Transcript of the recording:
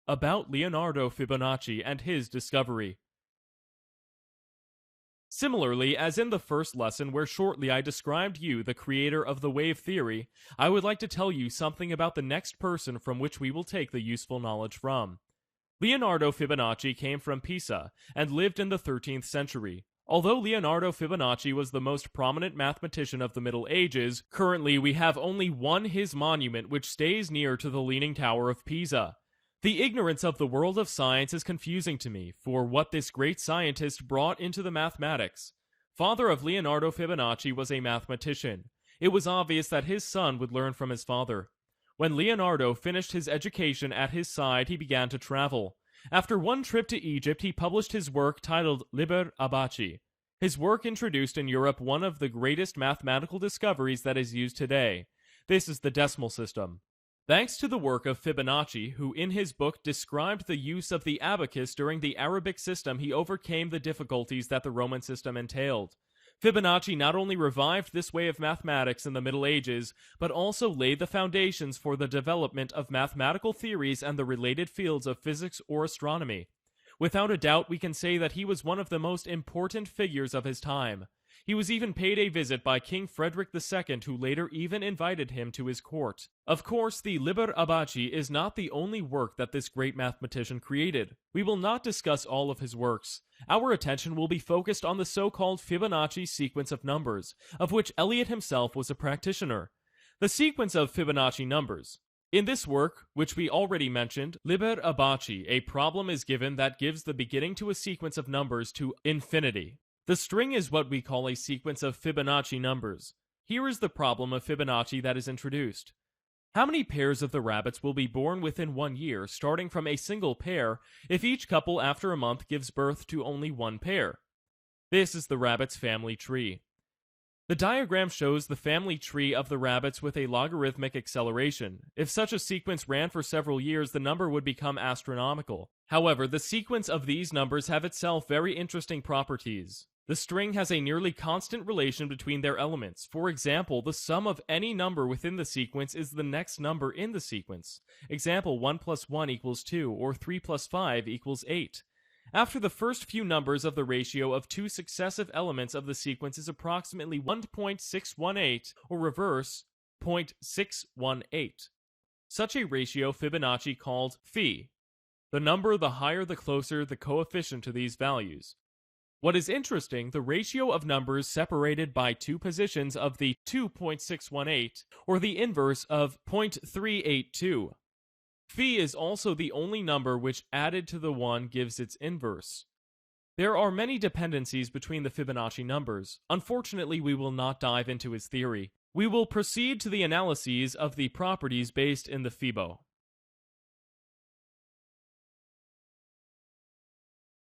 About Leonardo Fibonacci and his discovery. Similarly, as in the first lesson where shortly I described you, the creator of the wave theory, I would like to tell you something about the next person from which we will take the useful knowledge from. Leonardo Fibonacci came from Pisa and lived in the 13th century. Although Leonardo Fibonacci was the most prominent mathematician of the Middle Ages, currently we have only his monument which stays near to the Leaning Tower of Pisa. The ignorance of the world of science is confusing to me, for what this great scientist brought into the mathematics. Father of Leonardo Fibonacci was a mathematician. It was obvious that his son would learn from his father. When Leonardo finished his education at his side, he began to travel. After one trip to Egypt, he published his work titled Liber Abaci. His work introduced in Europe one of the greatest mathematical discoveries that is used today. This is the decimal system. Thanks to the work of Fibonacci, who in his book described the use of the abacus during the Arabic system, he overcame the difficulties that the Roman system entailed. Fibonacci not only revived this way of mathematics in the Middle Ages, but also laid the foundations for the development of mathematical theories and the related fields of physics or astronomy. Without a doubt, we can say that he was one of the most important figures of his time. He was even paid a visit by King Frederick II, who later even invited him to his court. Of course, the Liber Abaci is not the only work that this great mathematician created. We will not discuss all of his works. Our attention will be focused on the so-called Fibonacci sequence of numbers, of which Elliot himself was a practitioner. The sequence of Fibonacci numbers. In this work, which we already mentioned, Liber Abaci, a problem is given that gives the beginning to a sequence of numbers to infinity. The string is what we call a sequence of Fibonacci numbers. Here is the problem of Fibonacci that is introduced. How many pairs of the rabbits will be born within 1 year, starting from a single pair, if each couple after a month gives birth to only one pair? This is the rabbit's family tree. The diagram shows the family tree of the rabbits with a logarithmic acceleration. If such a sequence ran for several years, the number would become astronomical. However, the sequence of these numbers have itself very interesting properties. The string has a nearly constant relation between their elements. For example, the sum of any number within the sequence is the next number in the sequence. Example, 1 plus 1 equals 2, or 3 plus 5 equals 8. After the first few numbers of the ratio of two successive elements of the sequence is approximately 1.618, or reverse, 0.618. Such a ratio Fibonacci called phi. The number, the higher the closer the coefficient to these values. What is interesting, the ratio of numbers separated by two positions of the 2.618, or the inverse of 0.382. Phi is also the only number which added to the 1 gives its inverse. There are many dependencies between the Fibonacci numbers. Unfortunately, we will not dive into his theory. We will proceed to the analyses of the properties based in the Fibo.